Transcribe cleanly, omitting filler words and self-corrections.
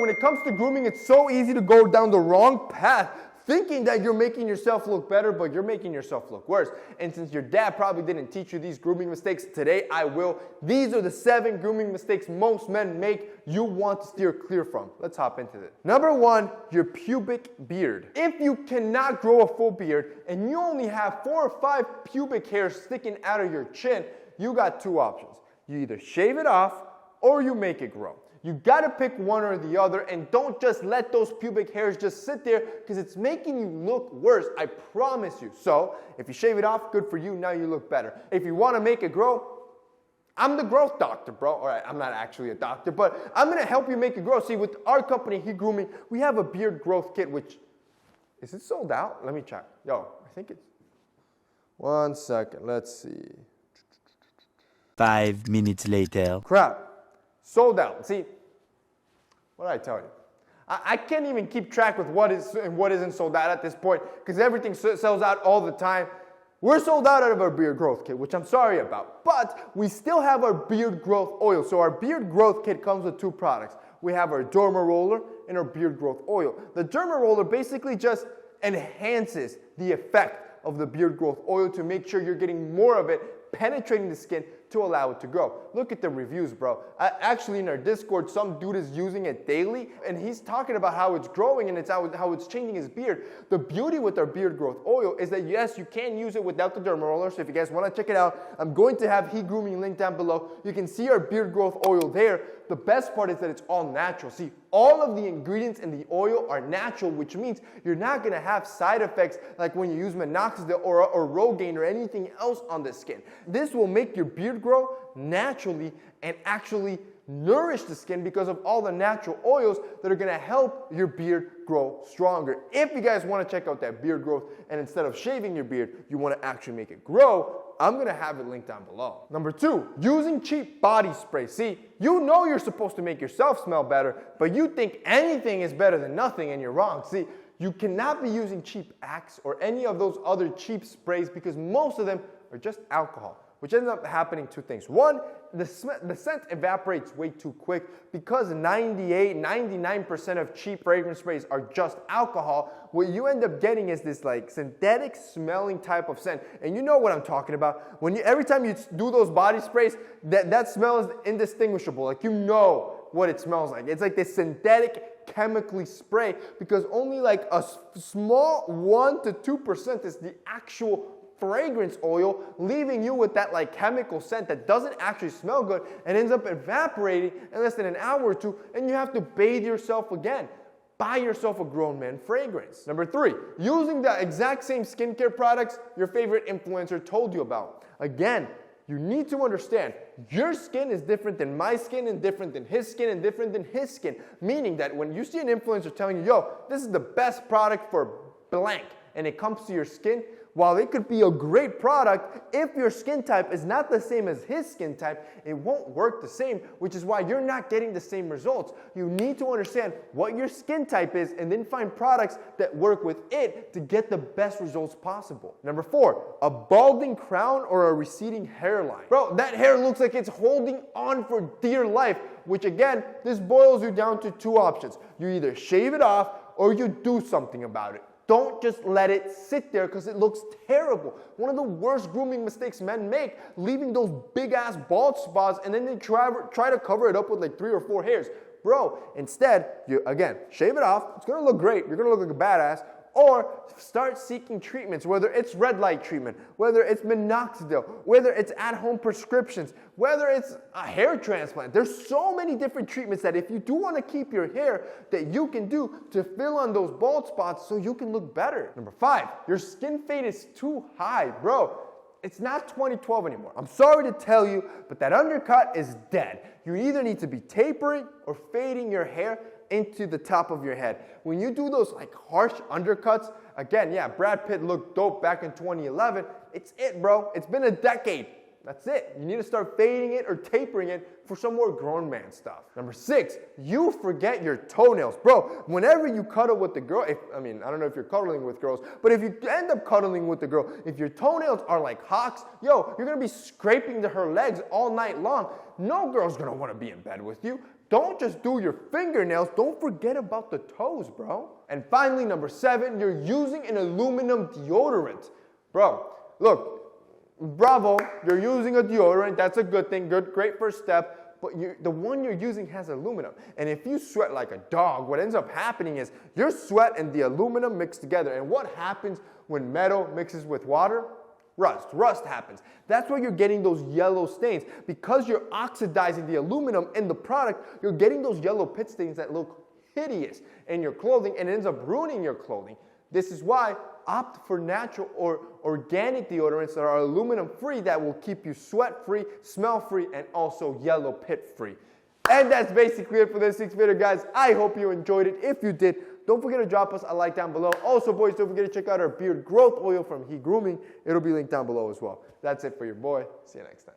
when it comes to grooming, it's so easy to go down the wrong path, thinking that you're making yourself look better, but you're making yourself look worse. And since your dad probably didn't teach you these grooming mistakes, today I will. These are the 7 grooming mistakes most men make you want to steer clear from. Let's hop into this. Number 1, your pubic beard. If you cannot grow a full beard and you only have 4 or 5 pubic hairs sticking out of your chin, you got 2 options. You either shave it off or you make it grow. You gotta pick one or the other, and don't just let those pubic hairs just sit there because it's making you look worse, I promise you. So, if you shave it off, good for you, now you look better. If you wanna make it grow, I'm the growth doctor, bro. All right, I'm not actually a doctor, but I'm gonna help you make it grow. See, with our company, Grooming, we have a beard growth kit, which, is it sold out? Let me check. Yo, I think it's, 1 second, let's see. 5 minutes later. Crap. Sold out. See, what did I tell you? I can't even keep track with what is and what isn't sold out at this point because everything sells out all the time. We're sold out of our beard growth kit, which I'm sorry about, but we still have our beard growth oil. So our beard growth kit comes with 2 products. We have our derma roller and our beard growth oil. The derma roller basically just enhances the effect of the beard growth oil to make sure you're getting more of it penetrating the skin to allow it to grow. Look at the reviews, bro. Actually, in our Discord, some dude is using it daily, and he's talking about how it's growing and how it's changing his beard. The beauty with our beard growth oil is that, yes, you can use it without the derma roller, so if you guys want to check it out, I'm going to have Grooming linked down below. You can see our beard growth oil there. The best part is that it's all natural. See, all of the ingredients in the oil are natural, which means you're not going to have side effects like when you use minoxidil or Rogaine or anything else on the skin. This will make your beard grow naturally and actually nourish the skin because of all the natural oils that are going to help your beard grow stronger. If you guys want to check out that beard growth and instead of shaving your beard, you want to actually make it grow, I'm going to have it linked down below. Number 2, using cheap body spray. See, you know you're supposed to make yourself smell better, but you think anything is better than nothing and you're wrong. See, you cannot be using cheap Axe or any of those other cheap sprays because most of them are just alcohol, which ends up happening 2 things. 1, the scent evaporates way too quick because 99% of cheap fragrance sprays are just alcohol. What you end up getting is this like synthetic smelling type of scent. And you know what I'm talking about. Every time you do those body sprays, that smell is indistinguishable. Like you know what it smells like. It's like this synthetic chemically spray because only like a small 1 to 2% is the actual fragrance oil, leaving you with that like chemical scent that doesn't actually smell good and ends up evaporating in less than an hour or 2, and you have to bathe yourself again. Buy yourself a grown man fragrance. Number 3, using the exact same skincare products your favorite influencer told you about. Again, you need to understand your skin is different than my skin and different than his skin and different than his skin. Meaning that when you see an influencer telling you, yo, this is the best product for blank, and it comes to your skin, while it could be a great product, if your skin type is not the same as his skin type, it won't work the same, which is why you're not getting the same results. You need to understand what your skin type is and then find products that work with it to get the best results possible. Number 4, a balding crown or a receding hairline. Bro, that hair looks like it's holding on for dear life, which again, this boils you down to 2 options. You either shave it off or you do something about it. Don't just let it sit there because it looks terrible. One of the worst grooming mistakes men make, leaving those big ass bald spots and then they try to cover it up with like 3 or 4 hairs. Bro, instead, you again, shave it off. It's gonna look great. You're gonna look like a badass. Or start seeking treatments, whether it's red light treatment, whether it's minoxidil, whether it's at-home prescriptions, whether it's a hair transplant. There's so many different treatments that if you do want to keep your hair, that you can do to fill on those bald spots so you can look better. Number 5, your skin fade is too high. Bro, it's not 2012 anymore. I'm sorry to tell you, but that undercut is dead. You either need to be tapering or fading your hair into the top of your head. When you do those like harsh undercuts, again, yeah, Brad Pitt looked dope back in 2011. It's it, bro. It's been a decade. That's it. You need to start fading it or tapering it for some more grown man stuff. Number 6, you forget your toenails. Bro, whenever you cuddle with the girl, I don't know if you're cuddling with girls, but if you end up cuddling with the girl, if your toenails are like hawks, yo, you're gonna be scraping her legs all night long. No girl's gonna wanna be in bed with you. don't just do your fingernails, don't forget about the toes, bro. And finally, number 7, you're using an aluminum deodorant. Bro, look, bravo, you're using a deodorant, that's a good thing, great first step. But the one you're using has aluminum. And if you sweat like a dog, what ends up happening is your sweat and the aluminum mix together. And what happens when metal mixes with water? Rust happens. That's why you're getting those yellow stains. Because you're oxidizing the aluminum in the product, you're getting those yellow pit stains that look hideous in your clothing and ends up ruining your clothing. This is why opt for natural or organic deodorants that are aluminum free that will keep you sweat free, smell free, and also yellow pit free. And that's basically it for this 6th video, guys. I hope you enjoyed it. If you did, don't forget to drop us a like down below. Also, boys, don't forget to check out our beard growth oil from Grooming. It'll be linked down below as well. That's it for your boy. See you next time.